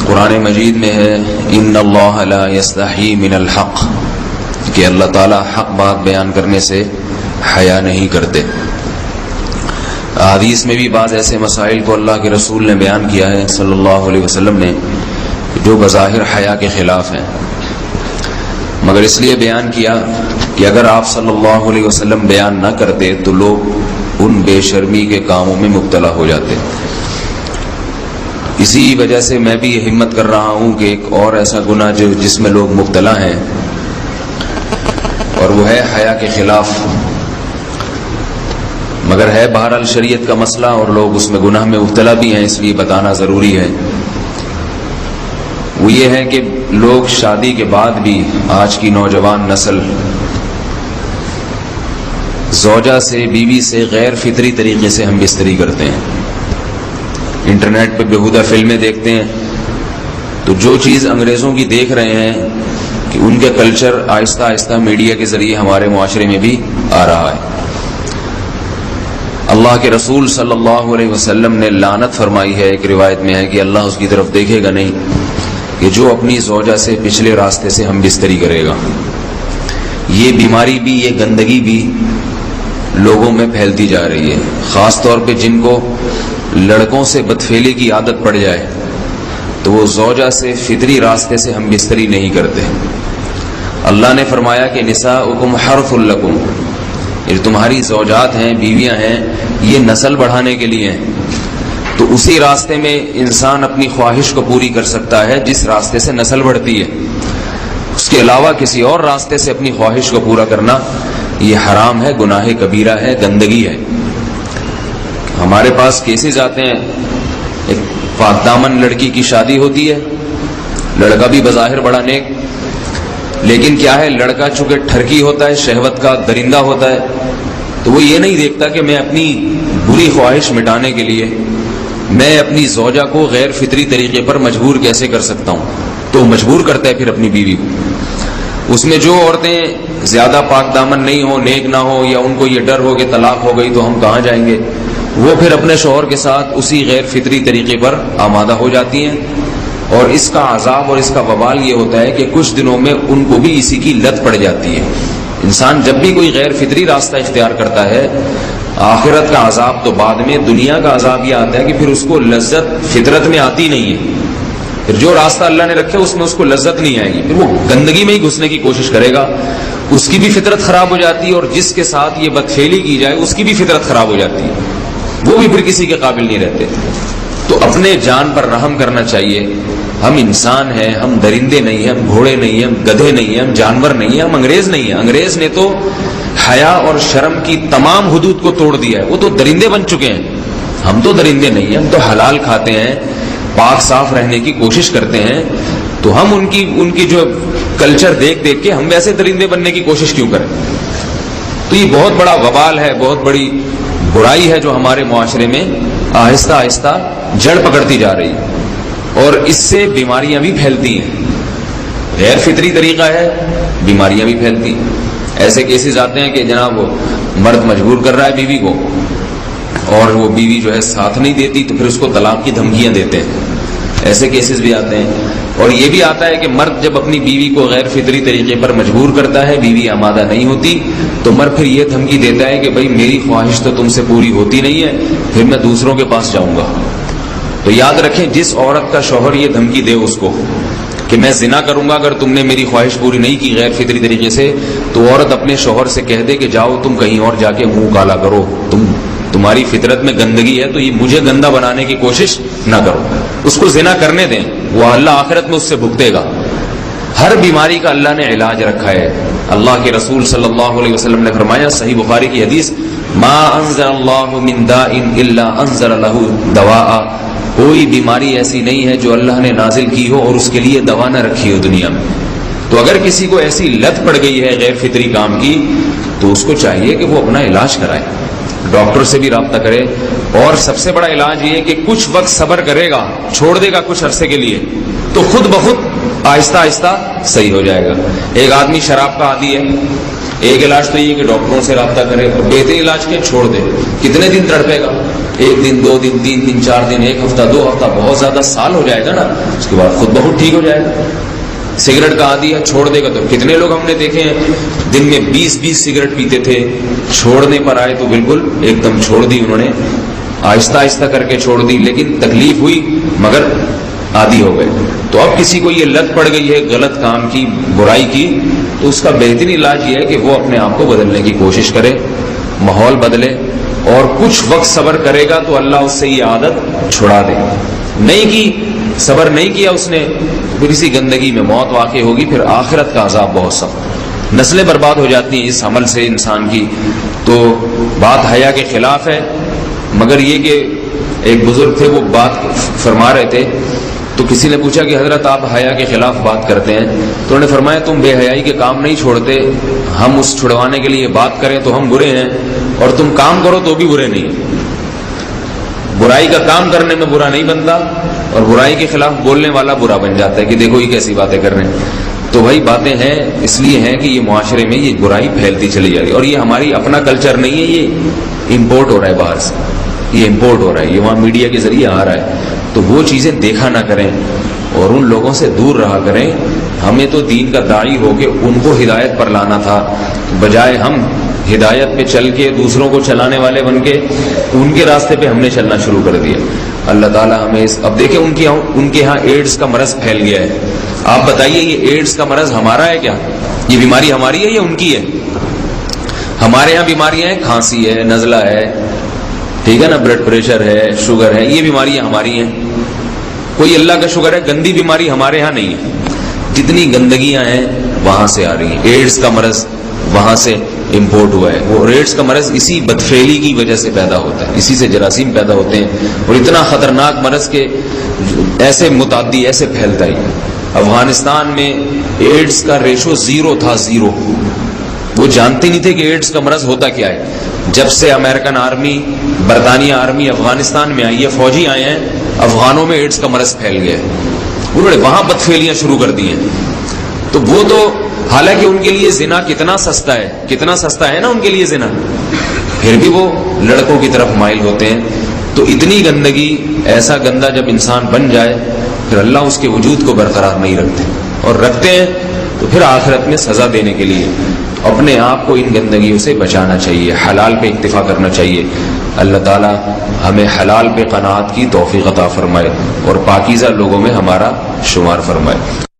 قرآن مجید میں ہے ان اللہ لا یستحی من الحق، کہ اللہ تعالیٰ حق بات بیان کرنے سے حیا نہیں کرتے۔ حدیث میں بھی بعض ایسے مسائل کو اللہ کے رسول نے بیان کیا ہے صلی اللہ علیہ وسلم نے جو بظاہر حیا کے خلاف ہیں، مگر اس لیے بیان کیا کہ اگر آپ صلی اللہ علیہ وسلم بیان نہ کرتے تو لوگ ان بے شرمی کے کاموں میں مبتلا ہو جاتے۔ اسی وجہ سے میں بھی یہ ہمت کر رہا ہوں کہ ایک اور ایسا گناہ جس میں لوگ مبتلا ہیں، اور وہ ہے حیا کے خلاف، مگر ہے بہرحال شریعت کا مسئلہ اور لوگ اس میں گناہ میں مبتلا بھی ہیں، اس لیے بتانا ضروری ہے۔ وہ یہ ہے کہ لوگ شادی کے بعد بھی، آج کی نوجوان نسل زوجہ سے، بیوی سے غیر فطری طریقے سے ہم بستری کرتے ہیں۔ انٹرنیٹ پہ بیہودہ فلمیں دیکھتے ہیں تو جو چیز انگریزوں کی دیکھ رہے ہیں کہ ان کے کلچر آہستہ آہستہ میڈیا کے ذریعے ہمارے معاشرے میں بھی آ رہا ہے۔ اللہ کے رسول صلی اللہ علیہ وسلم نے لعنت فرمائی ہے، ایک روایت میں ہے کہ اللہ اس کی طرف دیکھے گا نہیں، کہ جو اپنی زوجہ سے پچھلے راستے سے ہم بستری کرے گا۔ یہ بیماری بھی، یہ گندگی بھی لوگوں میں پھیلتی جا رہی ہے، خاص طور پہ جن کو لڑکوں سے بدفعلی کی عادت پڑ جائے تو وہ زوجہ سے فطری راستے سے ہم بستری نہیں کرتے۔ اللہ نے فرمایا کہ نساؤکم حرث لکم، یہ تمہاری زوجات ہیں، بیویاں ہیں، یہ نسل بڑھانے کے لیے ہیں، تو اسی راستے میں انسان اپنی خواہش کو پوری کر سکتا ہے جس راستے سے نسل بڑھتی ہے۔ اس کے علاوہ کسی اور راستے سے اپنی خواہش کو پورا کرنا یہ حرام ہے، گناہ کبیرہ ہے، گندگی ہے۔ ہمارے پاس کیسز آتے ہیں، ایک پاک دامن لڑکی کی شادی ہوتی ہے، لڑکا بھی بظاہر بڑا نیک، لیکن کیا ہے، لڑکا چونکہ ٹھرکی ہوتا ہے، شہوت کا درندہ ہوتا ہے، تو وہ یہ نہیں دیکھتا کہ میں اپنی بری خواہش مٹانے کے لیے میں اپنی زوجہ کو غیر فطری طریقے پر مجبور کیسے کر سکتا ہوں، تو مجبور کرتا ہے پھر اپنی بیوی کو۔ اس میں جو عورتیں زیادہ پاک دامن نہیں ہوں، نیک نہ ہوں، یا ان کو یہ ڈر ہو کہ طلاق ہو گئی تو ہم کہاں جائیں گے، وہ پھر اپنے شوہر کے ساتھ اسی غیر فطری طریقے پر آمادہ ہو جاتی ہیں، اور اس کا عذاب اور اس کا وبال یہ ہوتا ہے کہ کچھ دنوں میں ان کو بھی اسی کی لت پڑ جاتی ہے۔ انسان جب بھی کوئی غیر فطری راستہ اختیار کرتا ہے، آخرت کا عذاب تو بعد میں، دنیا کا عذاب یہ آتا ہے کہ پھر اس کو لذت فطرت میں آتی نہیں ہے، پھر جو راستہ اللہ نے رکھے اس میں اس کو لذت نہیں آئے گی، پھر وہ گندگی میں ہی گھسنے کی کوشش کرے گا، اس کی بھی فطرت خراب ہو جاتی ہے، اور جس کے ساتھ یہ بدفعلی کی جائے اس کی بھی فطرت خراب ہو جاتی ہے، وہ بھی پھر کسی کے قابل نہیں رہتے۔ تو اپنے جان پر رحم کرنا چاہیے۔ ہم انسان ہیں، ہم درندے نہیں ہیں، ہم گھوڑے نہیں ہیں، ہم گدھے نہیں ہیں، ہم جانور نہیں ہیں، ہم انگریز نہیں ہیں۔ انگریز نے تو حیا اور شرم کی تمام حدود کو توڑ دیا ہے، وہ تو درندے بن چکے ہیں۔ ہم تو درندے نہیں ہیں، ہم تو حلال کھاتے ہیں، پاک صاف رہنے کی کوشش کرتے ہیں، تو ہم ان کی جو کلچر دیکھ دیکھ کے ہم ویسے درندے بننے کی کوشش کیوں کریں؟ تو یہ بہت بڑا وبال ہے، بہت بڑی برائی ہے جو ہمارے معاشرے میں آہستہ آہستہ جڑ پکڑتی جا رہی ہے، اور اس سے بیماریاں بھی پھیلتی ہیں۔ غیر فطری طریقہ ہے، بیماریاں بھی پھیلتی ہیں۔ ایسے کیسز آتے ہیں کہ جناب وہ مرد مجبور کر رہا ہے بیوی کو، اور وہ بیوی جو ہے ساتھ نہیں دیتی تو پھر اس کو طلاق کی دھمکیاں دیتے ہیں۔ ایسے کیسز بھی آتے ہیں، اور یہ بھی آتا ہے کہ مرد جب اپنی بیوی کو غیر فطری طریقے پر مجبور کرتا ہے، بیوی آمادہ نہیں ہوتی، تو مرد پھر یہ دھمکی دیتا ہے کہ بھائی میری خواہش تو تم سے پوری ہوتی نہیں ہے، پھر میں دوسروں کے پاس جاؤں گا۔ تو یاد رکھیں، جس عورت کا شوہر یہ دھمکی دے اس کو کہ میں زنا کروں گا اگر تم نے میری خواہش پوری نہیں کی غیر فطری طریقے سے، تو عورت اپنے شوہر سے کہہ دے کہ جاؤ تم کہیں اور جا کے منہ کالا کرو، تمہاری فطرت میں گندگی ہے تو یہ مجھے گندا بنانے کی کوشش نہ کرو، اس کو زنا کرنے دیں، وہ اللہ آخرت میں اس سے بھگتے گا۔ ہر بیماری کا اللہ نے علاج رکھا ہے۔ اللہ کے رسول صلی اللہ علیہ وسلم نے فرمایا، صحیح بخاری کی حدیث، ما انزل اللہ من داء الا انزل له دواء، کوئی بیماری ایسی نہیں ہے جو اللہ نے نازل کی ہو اور اس کے لیے دوا نہ رکھی ہو دنیا میں۔ تو اگر کسی کو ایسی لت پڑ گئی ہے غیر فطری کام کی، تو اس کو چاہیے کہ وہ اپنا علاج کرائے، ڈاکٹر سے بھی رابطہ کرے، اور سب سے بڑا علاج یہ کہ کچھ وقت صبر کرے گا، چھوڑ دے گا کچھ عرصے کے لیے، تو خود بخود آہستہ آہستہ صحیح ہو جائے گا۔ ایک آدمی شراب کا عادی ہے، ایک علاج تو یہ کہ ڈاکٹروں سے رابطہ کرے، اور بہترین علاج کیا؟ چھوڑ دے۔ کتنے دن تڑپے گا؟ 1 دن 2 دن 3 دن 4 دن 1 ہفتہ 2 ہفتہ، بہت زیادہ سال ہو جائے گا نا، اس کے بعد خود بہت ٹھیک ہو جائے گا۔ سگریٹ کا عادی ہے، چھوڑ دے گا تو کتنے لوگ ہم نے دیکھے ہیں دن میں 20 سگریٹ پیتے تھے، چھوڑنے پر آئے تو بالکل ایک دم چھوڑ دی انہوں نے، آہستہ آہستہ کر کے چھوڑ دی، لیکن تکلیف ہوئی مگر عادی ہو گئے۔ تو اب کسی کو یہ لت پڑ گئی ہے غلط کام کی، برائی کی، تو اس کا بہترین علاج یہ ہے کہ وہ اپنے آپ کو بدلنے کی کوشش کرے، ماحول بدلے، اور کچھ وقت صبر کرے گا تو اللہ اس سے یہ عادت چھڑا دے گا۔ نہیں کی، صبر نہیں کیا اس نے، پھر اسی گندگی میں موت واقع ہوگی، پھر آخرت کا عذاب بہت سخت، نسلیں برباد ہو جاتی ہیں اس عمل سے انسان کی۔ تو بات حیا کے خلاف ہے، مگر یہ کہ ایک بزرگ تھے وہ بات فرما رہے تھے، تو کسی نے پوچھا کہ حضرت آپ حیا کے خلاف بات کرتے ہیں، تو انہوں نے فرمایا تم بے حیائی کے کام نہیں چھوڑتے، ہم اس چھڑوانے کے لیے بات کریں تو ہم برے ہیں، اور تم کام کرو تو بھی برے نہیں۔ برائی کا کام کرنے میں برا نہیں بنتا، اور برائی کے خلاف بولنے والا برا بن جاتا ہے کہ دیکھو یہ کیسی باتیں کر رہے ہیں۔ تو وہی باتیں ہیں، اس لیے ہیں کہ یہ معاشرے میں یہ برائی پھیلتی چلی جا رہی ہے، اور یہ ہماری اپنا کلچر نہیں ہے، یہ امپورٹ ہو رہا ہے باہر سے، یہ امپورٹ ہو رہا ہے، یہ وہاں میڈیا کے ذریعے آ رہا ہے۔ تو وہ چیزیں دیکھا نہ کریں اور ان لوگوں سے دور رہا کریں۔ ہمیں تو دین کا داعی ہو کے ان کو ہدایت پر لانا تھا، بجائے ہم ہدایت پہ چل کے دوسروں کو چلانے والے بن کے ان کے راستے پہ ہم نے چلنا شروع کر دیا۔ اللہ تعالیٰ ہمیں اب دیکھیں ان کے یہاں ایڈز کا مرض پھیل گیا ہے۔ آپ بتائیے یہ ایڈز کا مرض ہمارا ہے کیا؟ یہ بیماری ہماری ہے یا ان کی ہے؟ ہمارے یہاں بیماریاں ہیں، کھانسی ہے، نزلہ ہے، ٹھیک ہے نا، بلڈ پریشر ہے، شوگر ہے، یہ بیماریاں ہماری ہیں۔ کوئی اللہ کا شکر ہے گندی بیماری ہمارے ہاں نہیں ہے۔ جتنی گندگیاں ہیں وہاں سے آ رہی ہیں، ایڈز کا مرض وہاں سے امپورٹ ہوا ہے۔ وہ ایڈز کا مرض اسی بدفعلی کی وجہ سے پیدا ہوتا ہے، اسی سے جراثیم پیدا ہوتے ہیں، اور اتنا خطرناک مرض کہ ایسے متعدی ایسے پھیلتا ہی۔ افغانستان میں ایڈز کا ریشو 0 تھا، 0۔ وہ جانتے نہیں تھے کہ ایڈز کا مرض ہوتا کیا ہے۔ جب سے امریکن آرمی، برطانیہ آرمی افغانستان میں آئی ہے، فوجی آئے ہیں، افغانوں میں ایڈز کا مرض پھیل گیا ہے، انہوں نے وہاں بدفعلیاں شروع کر دی ہیں۔ تو وہ تو حالانکہ ان کے لیے زنا کتنا سستا ہے، کتنا سستا ہے نا ان کے لیے زنا، پھر بھی وہ لڑکوں کی طرف مائل ہوتے ہیں۔ تو اتنی گندگی، ایسا گندا جب انسان بن جائے پھر اللہ اس کے وجود کو برقرار نہیں رکھتے، اور رکھتے ہیں تو پھر آخرت میں سزا دینے کے لیے اپنے آپ کو ان گندگیوں سے بچانا چاہیے، حلال پہ اکتفا کرنا چاہیے۔ اللہ تعالیٰ ہمیں حلال پہ قناعت کی توفیق عطا فرمائے اور پاکیزہ لوگوں میں ہمارا شمار فرمائے۔